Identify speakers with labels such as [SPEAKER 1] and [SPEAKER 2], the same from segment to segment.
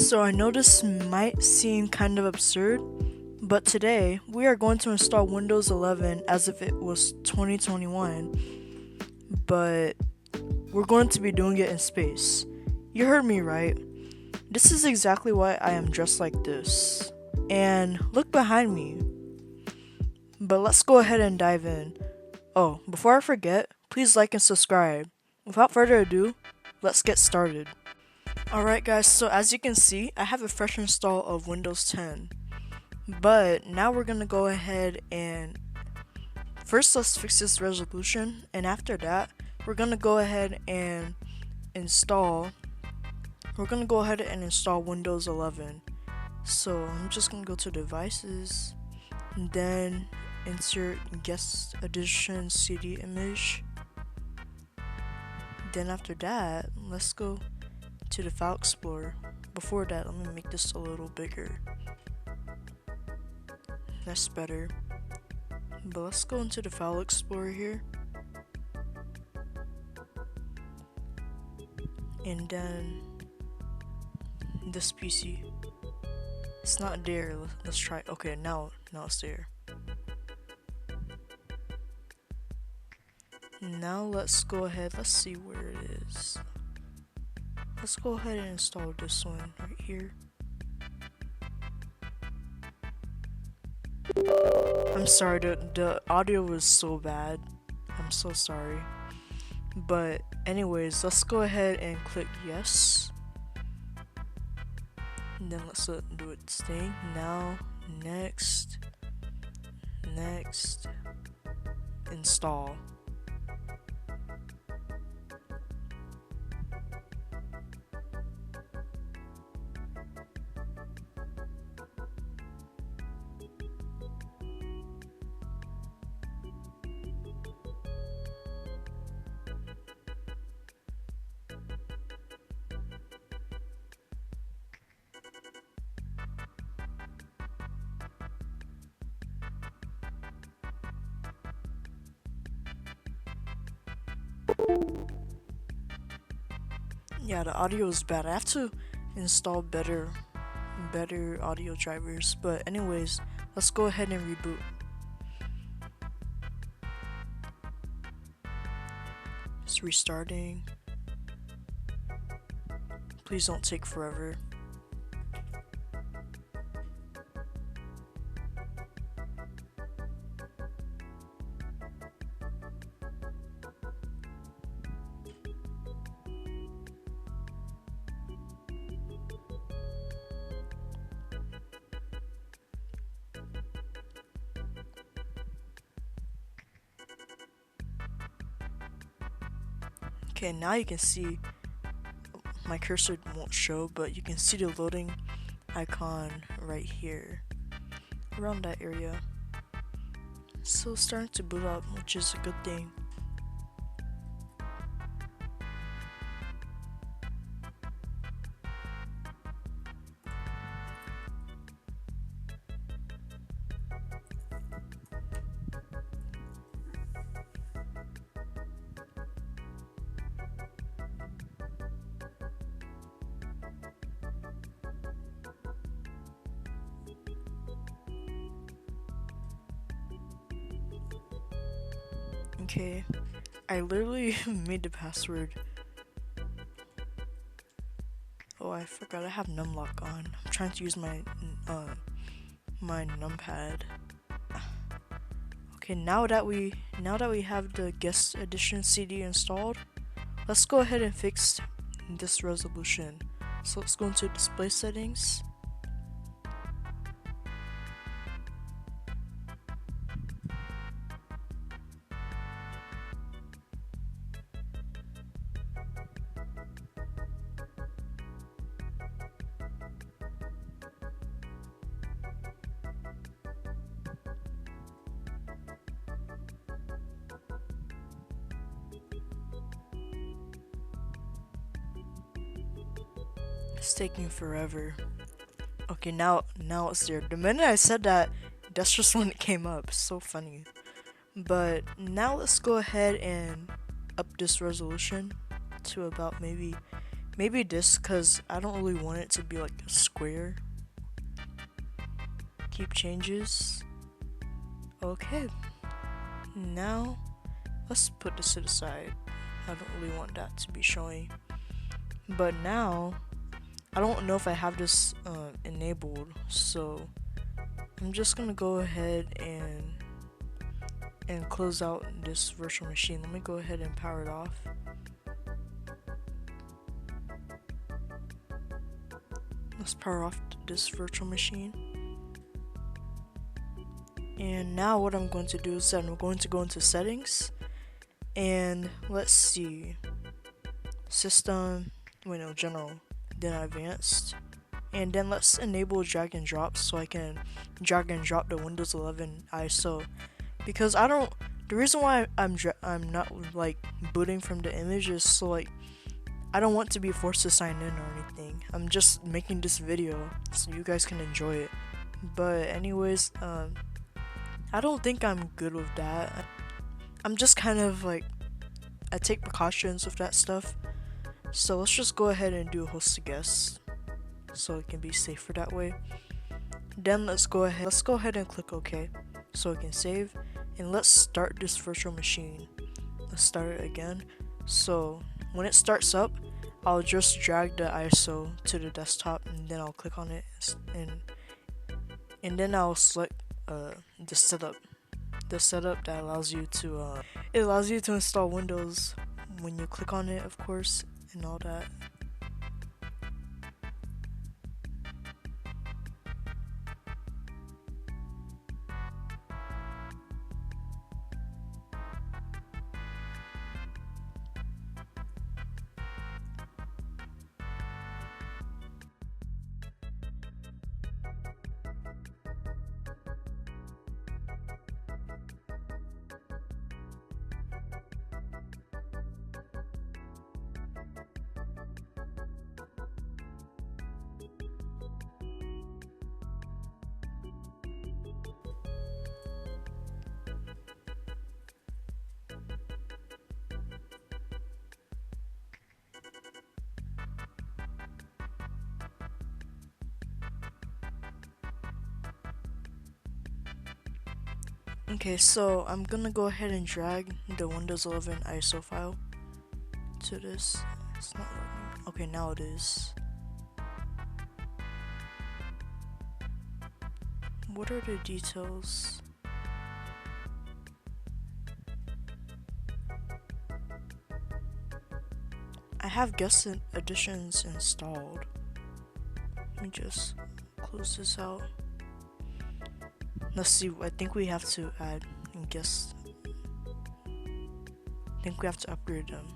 [SPEAKER 1] So I know this might seem kind of absurd, but today we are going to install Windows 11 as if it was 2021, but we're going to be doing it in space. You heard me right. This is exactly why I am dressed like this. And look behind me. But let's go ahead and dive in. Oh, before I forget, please like and subscribe. Without further ado, let's get started. Alright guys, so as you can see, I have a fresh install of Windows 10. But now we're gonna go ahead and first let's fix this resolution, and after that, we're gonna go ahead and install Windows 11. So I'm just gonna go to devices, and then insert guest edition CD image. Then after that, let's go to the file explorer. Before that, let me make this a little bigger. That's better. But let's go into the file explorer here. And then this PC. It's not there. Let's try. Okay, now it's there. Now let's go ahead. Let's see where it is. Let's go ahead and install this one right here. I'm sorry, the audio was so bad. I'm so sorry. But anyways, let's go ahead and click yes. And then let's do its thing. Now, next, install. Yeah, the audio is bad. I have to install better audio drivers. But anyways, let's go ahead and reboot. It's restarting. Please don't take forever. Okay, now you can see my cursor won't show, but you can see the loading icon right here, around that area. So it's starting to boot up, which is a good thing. Okay, I literally made the password. Oh, I forgot I have numlock on. I'm trying to use my numpad. Okay, now that we have the guest edition CD installed, let's go ahead and fix this resolution. So let's go into display settings. It's taking forever. Okay, now it's there. The minute I said that, that's just when it came up. It's so funny. But now let's go ahead and up this resolution to about maybe Maybe this, because I don't really want it to be like a square. Keep changes. Okay. Now, let's put this to the side. I don't really want that to be showing. But now, I don't know if I have this enabled, so I'm just gonna go ahead and close out this virtual machine. Let me go ahead and power it off. Let's power off this virtual machine. And now what I'm going to do is that I'm going to go into settings, and let's see, system, general, then advanced, and then let's enable drag and drop so I can drag and drop the Windows 11 ISO, because the reason why I'm not like booting from the image is so like I don't want to be forced to sign in or anything. I'm just making this video so you guys can enjoy it. But anyways, I don't think I'm good with that. I'm just kind of like, I take precautions with that stuff. So let's just go ahead and do host to guest so it can be safer that way. Then let's go ahead and click OK so it can save, and let's start this virtual machine. Let's start it again. So when it starts up, I'll just drag the ISO to the desktop, and then I'll click on it, and then I'll select the setup that allows you to install Windows when you click on it, of course, and all that. Okay, so I'm gonna go ahead and drag the Windows 11 ISO file to this. It's not loading. Okay, now it is. What are the details? I have guest additions installed. Let me just close this out. Let's see, I think we have to add guests. I think we have to upgrade them.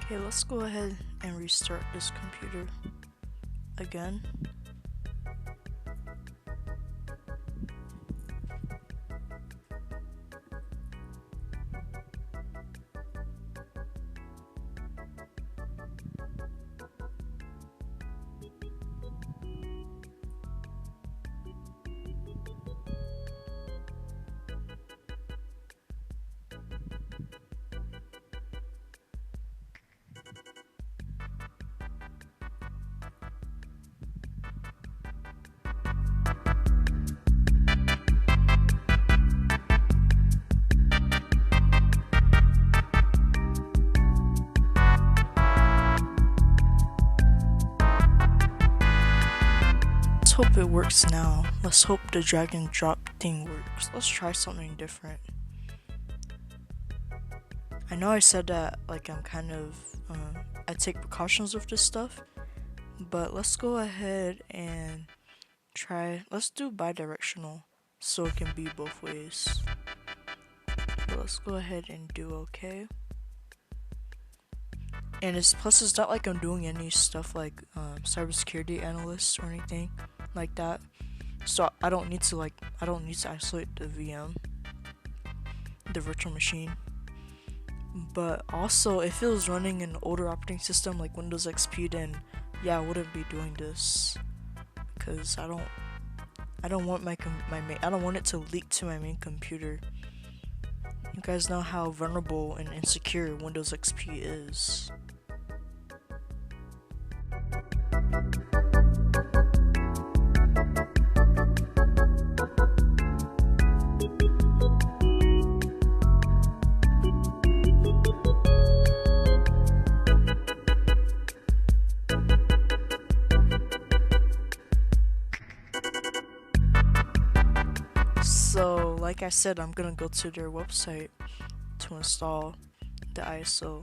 [SPEAKER 1] Okay, let's go ahead and restart this computer again. Let's hope it works now. Let's hope the drag and drop thing works. Let's try something different. I know I said that like I'm kind of I take precautions with this stuff, but let's go ahead and let's do bidirectional so it can be both ways. But let's go ahead and do OK. And it's not like I'm doing any stuff like cybersecurity analyst or anything like that. So I don't need to isolate the VM, the virtual machine. But also, if it was running an older operating system like Windows XP, then yeah, I wouldn't be doing this because I don't want I don't want it to leak to my main computer. You guys know how vulnerable and insecure Windows XP is. So, like I said, I'm gonna go to their website to install the ISO.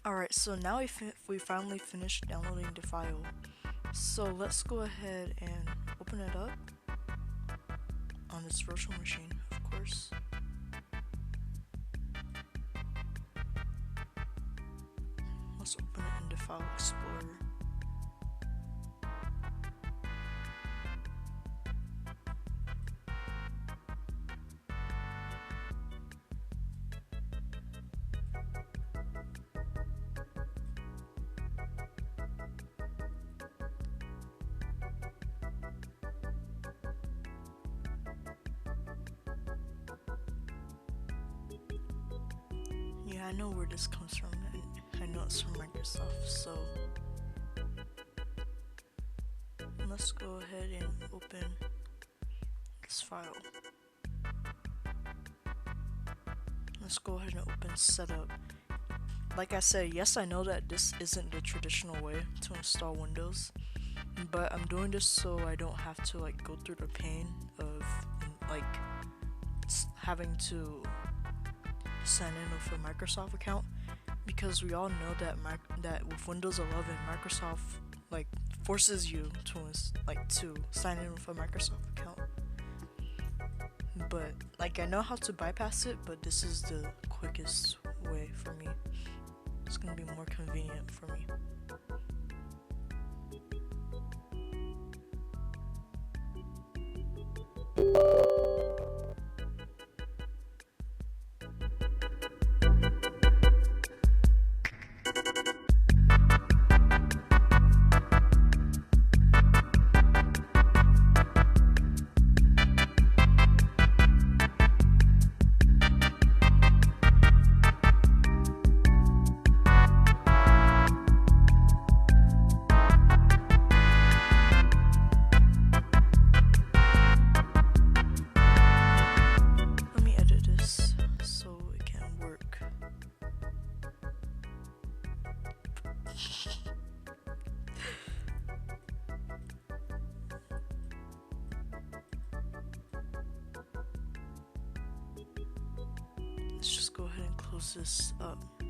[SPEAKER 1] Alright, so now we finally finished downloading the file. So let's go ahead and open it up on this virtual machine, of course. Let's open it in the File Explorer. Yeah, I know where this comes from, and I know it's from Microsoft, so let's go ahead and open this file. Let's go ahead and open Setup. Like I said, yes, I know that this isn't the traditional way to install Windows, but I'm doing this so I don't have to like go through the pain of like having to sign in with a Microsoft account, because we all know that that with Windows 11, Microsoft like forces you to sign in with a Microsoft account. But like I know how to bypass it, but this is the quickest way for me. It's gonna be more convenient for me. Let's just go ahead and close this up.